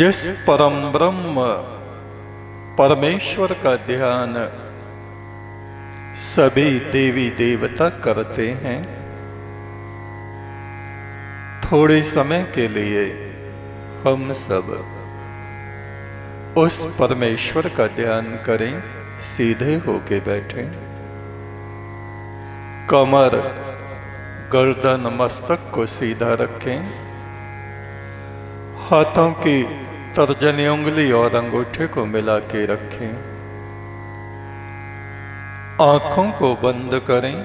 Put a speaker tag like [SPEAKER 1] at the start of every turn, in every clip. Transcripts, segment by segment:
[SPEAKER 1] जिस परम ब्रह्म परमेश्वर का ध्यान सभी देवी देवता करते हैं, थोड़े समय के लिए हम सब उस परमेश्वर का ध्यान करें। सीधे होके बैठें, कमर गर्दन मस्तक को सीधा रखें, हाथों की तर्जनी उंगली और अंगूठे को मिला के रखें, आंखों को बंद करें।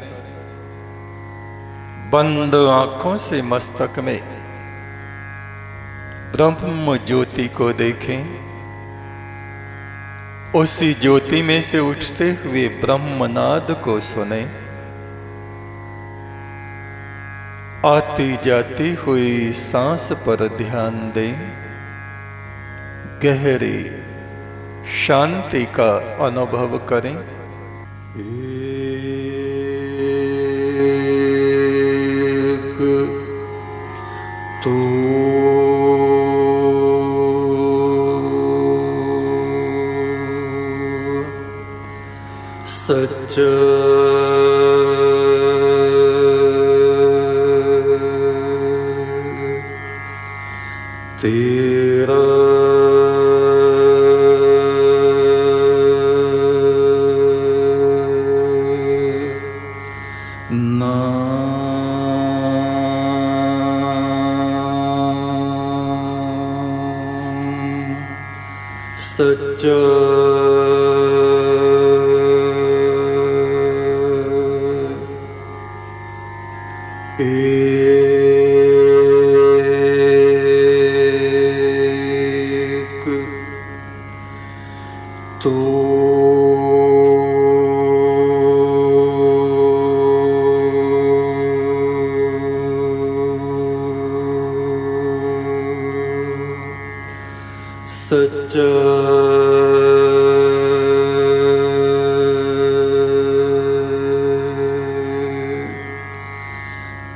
[SPEAKER 1] बंद आंखों से मस्तक में ब्रह्म ज्योति को देखें। उसी ज्योति में से उठते हुए ब्रह्मनाद को सुने। आती जाती हुई सांस पर ध्यान दें। गहरी शांति का अनुभव करें। एक तो सच तेरा सच्चा एक तो सच्चा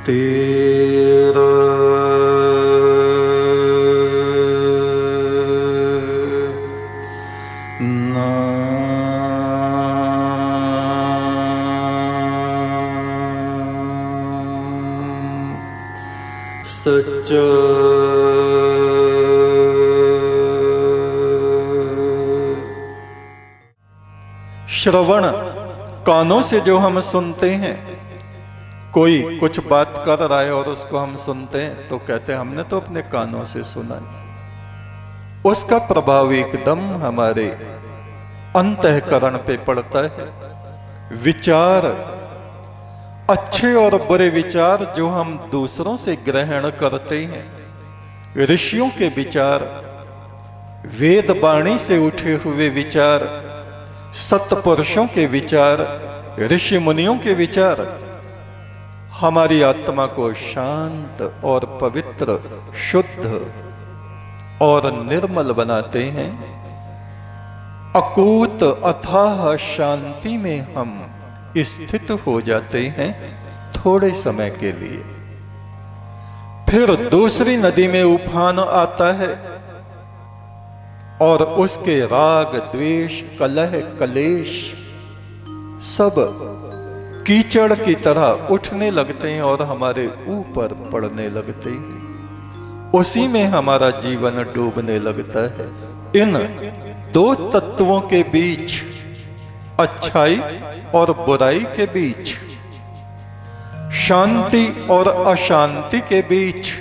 [SPEAKER 1] तेरा नाम सच्चा श्रवण कानों से जो हम सुनते हैं, कोई कुछ बात कर रहा है और उसको हम सुनते हैं तो कहते हैं हमने तो अपने कानों से सुना। उसका प्रभाव एकदम हमारे अंतःकरण पे पड़ता है। विचार, अच्छे और बुरे विचार जो हम दूसरों से ग्रहण करते हैं, ऋषियों के विचार, वेद वाणी से उठे हुए विचार, सत्पुरुषों के विचार, ऋषि मुनियों के विचार हमारी आत्मा को शांत और पवित्र, शुद्ध और निर्मल बनाते हैं। अकूत अथाह शांति में हम स्थित हो जाते हैं थोड़े समय के लिए। फिर दूसरी नदी में उफान आता है और उसके राग, द्वेष, कलह, कलेश सब कीचड़ की तरह उठने लगते हैं और हमारे ऊपर पड़ने लगते हैं। उसी में हमारा जीवन डूबने लगता है। इन दो तत्वों के बीच, अच्छाई और बुराई के बीच, शांति और अशांति के बीच,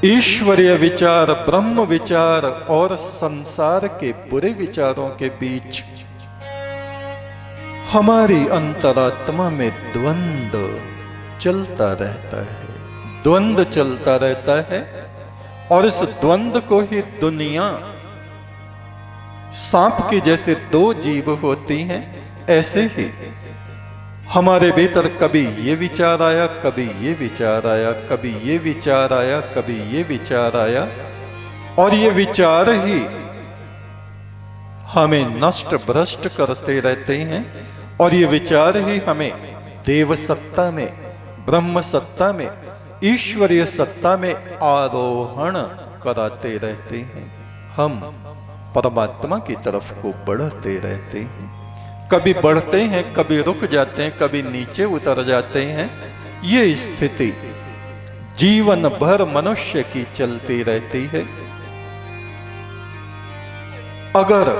[SPEAKER 1] ईश्वरीय विचार, ब्रह्म विचार और संसार के बुरे विचारों के बीच हमारी अंतरात्मा में द्वंद्व चलता रहता है। द्वंद्व चलता रहता है और इस द्वंद्व को ही दुनिया, सांप की जैसे दो जीभ होती हैं, ऐसे ही हमारे भीतर कभी ये विचार आया, कभी ये विचार आया, कभी ये विचार आया, कभी ये विचार आया, और ये विचार ही हमें नष्ट भ्रष्ट करते रहते हैं। और ये विचार ही हमें देव सत्ता में, ब्रह्म सत्ता में, ईश्वरीय सत्ता में आरोहण कराते रहते हैं। हम परमात्मा की तरफ को बढ़ते रहते हैं। कभी बढ़ते हैं, कभी रुक जाते हैं, कभी नीचे उतर जाते हैं। ये स्थिति जीवन भर मनुष्य की चलती रहती है। अगर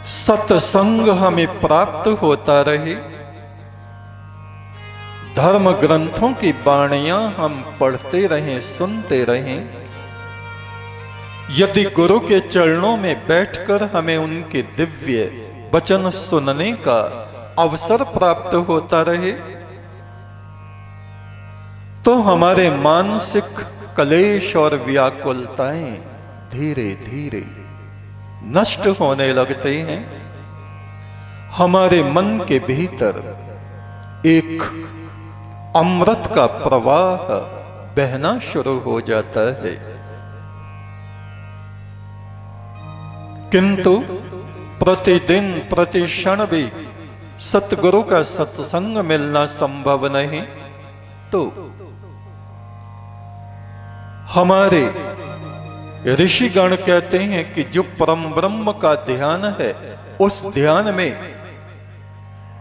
[SPEAKER 1] सत्संग हमें प्राप्त होता रहे, धर्म ग्रंथों की वाणियां हम पढ़ते रहें, सुनते रहें, यदि गुरु के चरणों में बैठकर हमें उनके दिव्य वचन सुनने का अवसर प्राप्त होता रहे, तो हमारे मानसिक क्लेश और व्याकुलताएं धीरे धीरे नष्ट होने लगते हैं। हमारे मन के भीतर एक अमृत का प्रवाह बहना शुरू हो जाता है। किंतु प्रतिदिन प्रति क्षण भी सतगुरु का सत्संग मिलना संभव नहीं, तो हमारे ऋषिगण कहते हैं कि जो परम ब्रह्म का ध्यान है, उस ध्यान में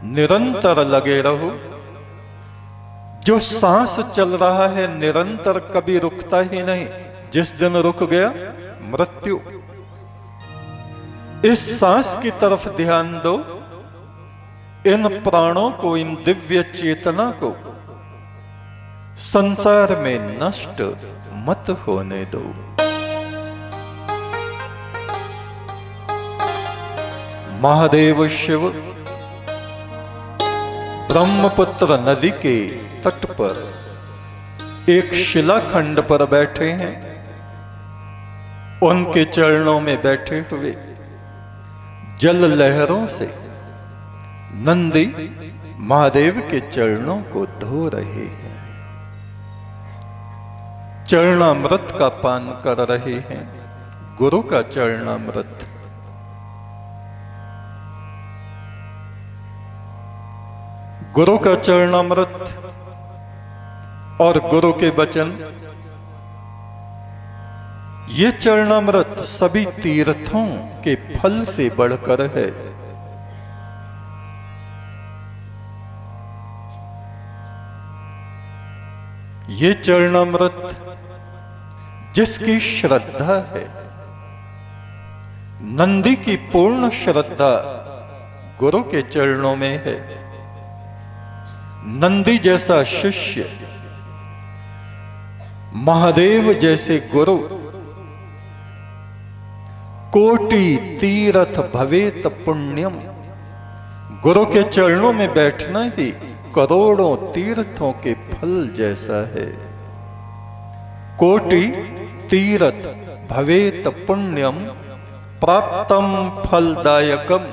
[SPEAKER 1] निरंतर लगे रहो। जो सांस चल रहा है निरंतर, कभी रुकता ही नहीं। जिस दिन रुक गया, मृत्यु। इस सांस की तरफ ध्यान दो। इन प्राणों को, इन दिव्य चेतना को संसार में नष्ट मत होने दो। महादेव शिव ब्रह्मपुत्र नदी के तट पर एक शिलाखंड पर बैठे हैं। उनके चरणों में बैठे हुए जल लहरों से नंदी महादेव के चरणों को धो रहे हैं, चरणामृत का पान कर रहे हैं। गुरु का चरणामृत। गुरु का चरणामृत और गुरु के वचन, ये चरणामृत सभी तीर्थों के फल से बढ़कर है। ये चरणामृत जिसकी श्रद्धा है, नंदी की पूर्ण श्रद्धा गुरु के चरणों में है। नंदी जैसा शिष्य, महादेव जैसे गुरु, कोटि तीर्थ भवेत पुण्यम। गुरु के चरणों में बैठना ही करोड़ों तीर्थों के फल जैसा है। कोटि तीर्थ भवेत पुण्यम प्राप्तम फलदायकम।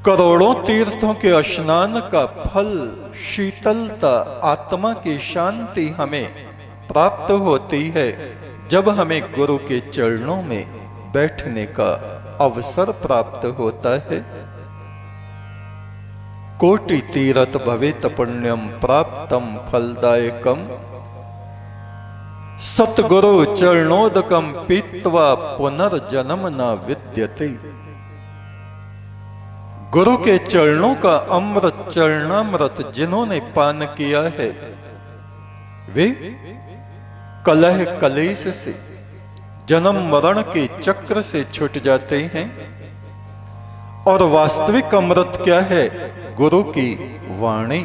[SPEAKER 1] करोड़ों तीर्थों के स्नान का फल, शीतलता, आत्मा की शांति हमें प्राप्त होती है जब हमें गुरु के चरणों में बैठने का अवसर प्राप्त होता है। कोटि तीर्थ भवेत पुण्यम प्राप्तम फलदायकम। सतगुरु चरणोदकम पीत्वा पुनर्जन्म न विद्यते। गुरु के चरणों का अमृत, चरणामृत जिन्होंने पान किया है, वे कलह कलेश से, जन्म मरण के चक्र से छूट जाते हैं। और वास्तविक अमृत क्या है? गुरु की वाणी।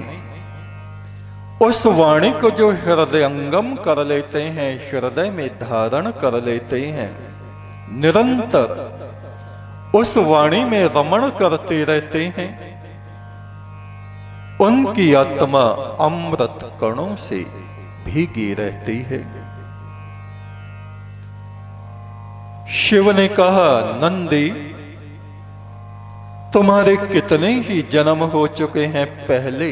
[SPEAKER 1] उस वाणी को जो हृदयंगम कर लेते हैं, हृदय में धारण कर लेते हैं, निरंतर उस वाणी में रमण करते रहते हैं, उनकी आत्मा अमृत कणों से भीगी रहती है। शिव ने कहा, नंदी तुम्हारे कितने ही जन्म हो चुके हैं पहले,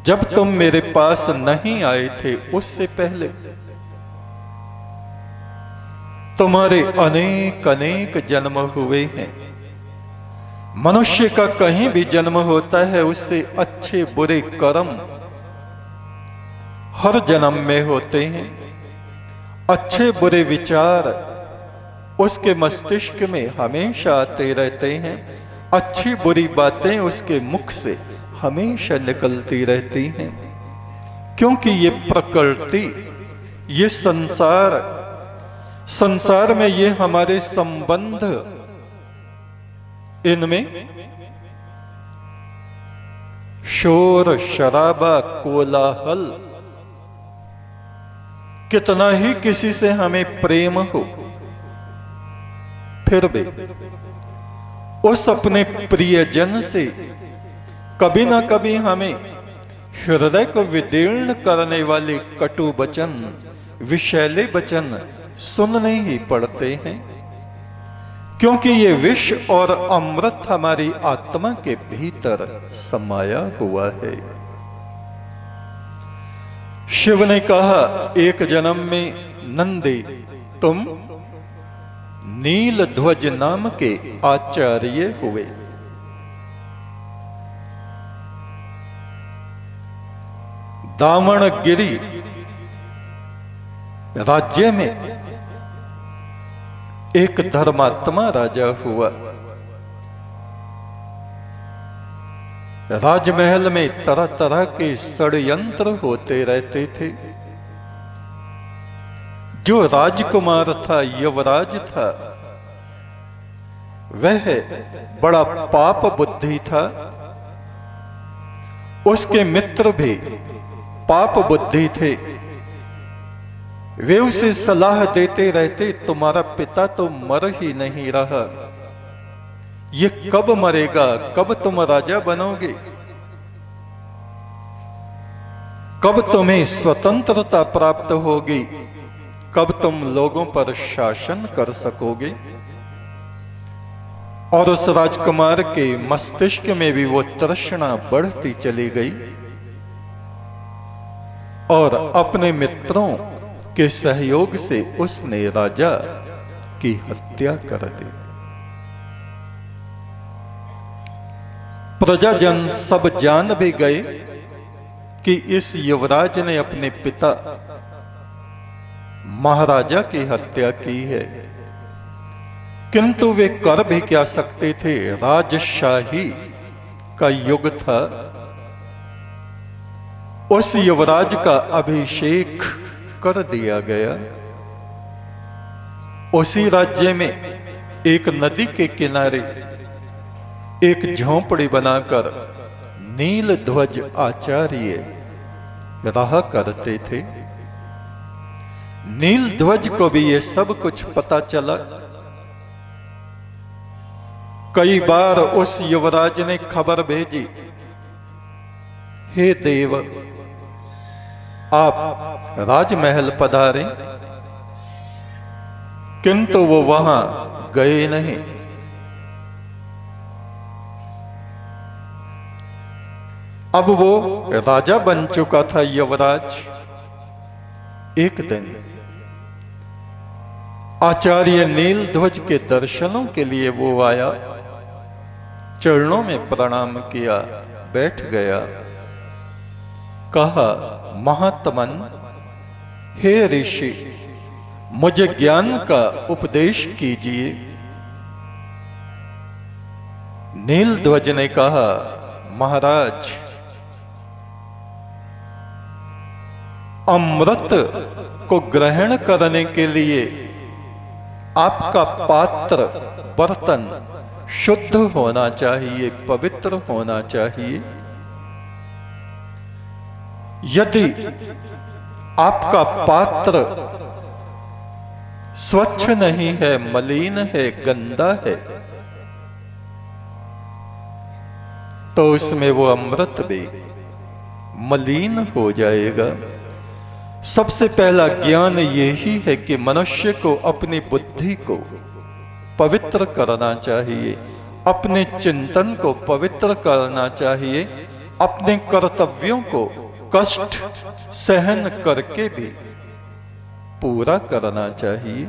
[SPEAKER 1] जब तुम मेरे पास नहीं आए थे उससे पहले तुम्हारे अनेक अनेक जन्म हुए हैं। मनुष्य का कहीं भी जन्म होता है, उससे अच्छे बुरे कर्म हर जन्म में होते हैं। अच्छे बुरे विचार उसके मस्तिष्क में हमेशा आते रहते हैं। अच्छी बुरी बातें उसके मुख से हमेशा निकलती रहती हैं, क्योंकि ये प्रकृति, ये संसार में ये हमारे संबंध, इनमें शोर शराबा कोलाहल, कितना ही किसी से हमें प्रेम हो, फिर भी उस अपने प्रियजन से कभी ना कभी हमें हृदय को विदीर्ण करने वाले कटु वचन, विषैले वचन सुनने ही पड़ते हैं, क्योंकि ये विष और अमृत हमारी आत्मा के भीतर समाया हुआ है। शिव ने कहा, एक जन्म में नंदी तुम नीलध्वज नाम के आचार्य हुए। दावणगिरी राज्य में एक धर्मात्मा राजा हुआ। राजमहल में तरह तरह के षड्यंत्र होते रहते थे। जो राजकुमार था, युवराज था, वह बड़ा पाप बुद्धि था। उसके मित्र भी पाप बुद्धि थे। वे उसे सलाह देते रहते, तुम्हारा पिता तो मर ही नहीं रहा, ये कब मरेगा, कब तुम राजा बनोगे, कब तुम्हें स्वतंत्रता प्राप्त होगी, कब तुम लोगों पर शासन कर सकोगे। और उस राजकुमार के मस्तिष्क में भी वो तृष्णा बढ़ती चली गई और अपने मित्रों के सहयोग से उसने राजा की हत्या कर दी। प्रजाजन सब जान भी गए कि इस युवराज ने अपने पिता महाराजा की हत्या की है, किंतु वे कर भी क्या सकते थे। राजशाही का युग था। उस युवराज का अभिषेक कर दिया गया। उसी राज्य में एक नदी के किनारे एक झोंपड़ी बनाकर नीलध्वज आचार्य रहा करते थे। नीलध्वज को भी ये सब कुछ पता चला। कई बार उस युवराज ने खबर भेजी, हे देव, आप राजमहल पधारें, किंतु वो वहां गए नहीं। अब वो राजा बन चुका था युवराज। एक दिन आचार्य नीलध्वज के दर्शनों के लिए वो आया, चरणों में प्रणाम किया, बैठ गया, कहा, महात्मन, हे ऋषि, मुझे ज्ञान का उपदेश कीजिए। नीलध्वज ने कहा, महाराज, अमृत को ग्रहण करने के लिए आपका पात्र, बर्तन शुद्ध होना चाहिए, पवित्र होना चाहिए। यदि आपका पात्र स्वच्छ नहीं है, मलिन है, गंदा है, तो उसमें वो अमृत भी मलिन हो जाएगा। सबसे पहला ज्ञान यही है कि मनुष्य को अपनी बुद्धि को पवित्र करना चाहिए, अपने चिंतन को पवित्र करना चाहिए, अपने कर्तव्यों को कष्ट सहन करके भी पूरा करना चाहिए।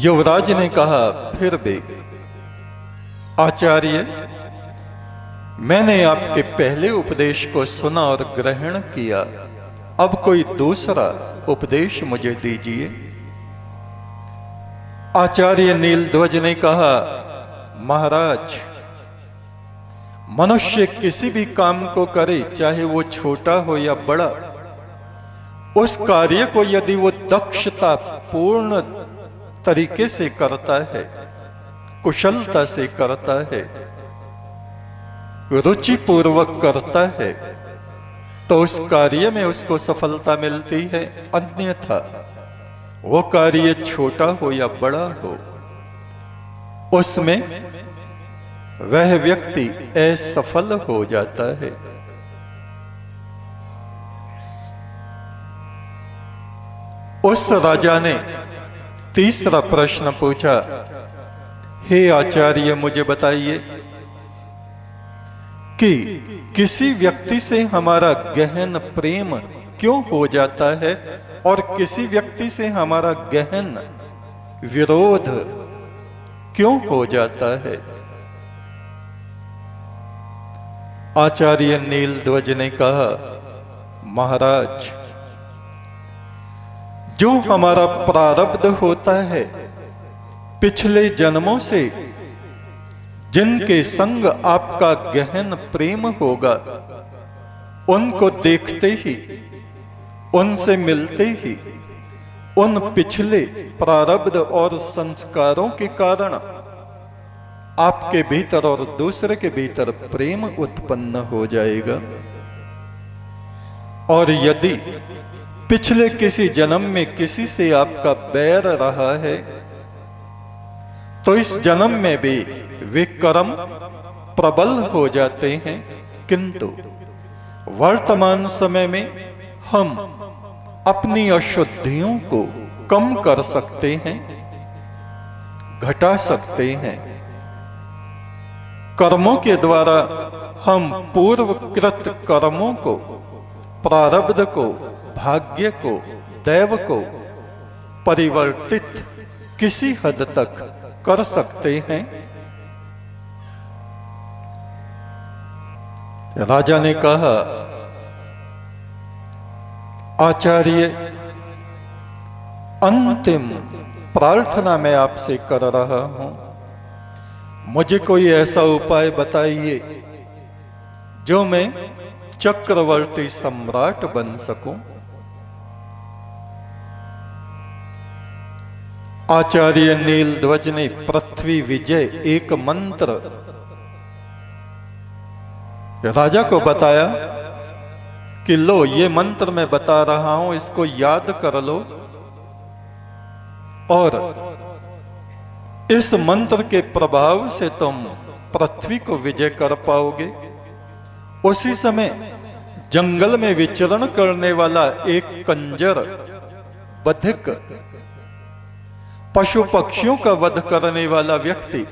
[SPEAKER 1] युवराज ने कहा, फिर भी आचार्य, मैंने आपके पहले उपदेश को सुना और ग्रहण किया, अब कोई दूसरा उपदेश मुझे दीजिए। आचार्य नीलध्वज ने कहा, महाराज, मनुष्य किसी भी काम को करे, चाहे वो छोटा हो या बड़ा, उस कार्य को यदि वो दक्षता पूर्ण तरीके से करता है, कुशलता से करता है, रुचि पूर्वक करता है, तो उस कार्य में उसको सफलता मिलती है। अन्यथा वो कार्य छोटा हो या बड़ा हो, उसमें वह व्यक्ति असफल हो जाता है। उस राजा ने तीसरा प्रश्न पूछा, हे आचार्य, मुझे बताइए कि किसी व्यक्ति से हमारा गहन प्रेम क्यों हो जाता है और किसी व्यक्ति से हमारा गहन विरोध क्यों हो जाता है। आचार्य नीलध्वज ने कहा, महाराज, जो हमारा प्रारब्ध होता है, पिछले जन्मों से जिनके संग आपका गहन प्रेम होगा, उनको देखते ही, उनसे मिलते ही, उन पिछले प्रारब्ध और संस्कारों के कारण आपके भीतर और दूसरे के भीतर प्रेम उत्पन्न हो जाएगा। और यदि पिछले किसी जन्म में किसी से आपका बैर रहा है, तो इस जन्म में भी वे कर्म प्रबल हो जाते हैं, किंतु वर्तमान समय में हम अपनी अशुद्धियों को कम कर सकते हैं, घटा सकते हैं। कर्मों के द्वारा हम पूर्वकृत कर्मों को, प्रारब्ध को, भाग्य को, दैव को परिवर्तित किसी हद तक कर सकते हैं। राजा ने कहा, आचार्य, अंतिम प्रार्थना मैं आपसे कर रहा हूं, मुझे कोई ऐसा उपाय बताइए जो मैं चक्रवर्ती सम्राट बन सकूं। आचार्य नीलध्वज ने पृथ्वी विजय एक मंत्र राजा को बताया कि लो, ये मंत्र मैं बता रहा हूं, इसको याद कर लो और इस मंत्र के प्रभाव से तुम पृथ्वी को विजय कर पाओगे। उसी समय जंगल में विचरण करने वाला एक कंजर, बधिक, पशु पक्षियों का वध करने वाला व्यक्ति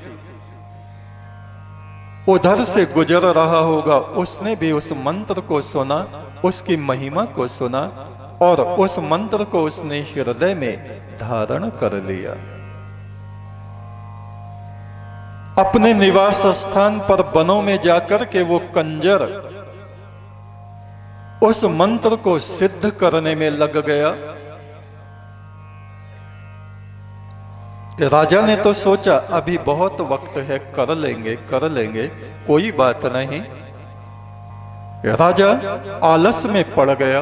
[SPEAKER 1] उधर से गुजर रहा होगा, उसने भी उस मंत्र को सुना, उसकी महिमा को सुना और उस मंत्र को उसने हृदय में धारण कर लिया। अपने निवास स्थान पर वनों में जाकर के वो कंजर उस मंत्र को सिद्ध करने में लग गया। राजा ने तो सोचा अभी बहुत वक्त है, कर लेंगे, कोई बात नहीं। राजा आलस में पड़ गया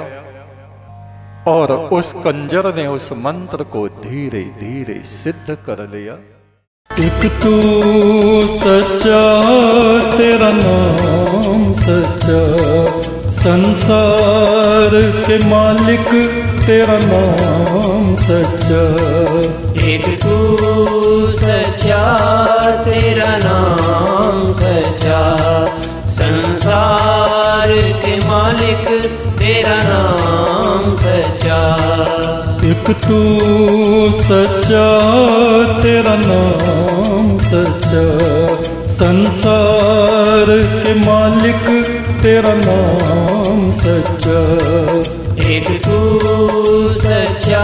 [SPEAKER 1] और उस कंजर ने उस मंत्र को धीरे धीरे सिद्ध कर लिया। एक तू सच्चा, तेरा नाम सच्चा, संसार के मालिक तेरा नाम सच्चा।
[SPEAKER 2] एक तू सच्चा, तेरा नाम सच्चा, संसार के मालिक तेरा नाम सच्चा।
[SPEAKER 1] एक तू सच्चा, तेरा नाम सच्चा, संसार के मालिक तेरा नाम सच्चा।
[SPEAKER 2] एक तू सच्चा,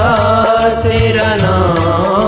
[SPEAKER 2] तेरा नाम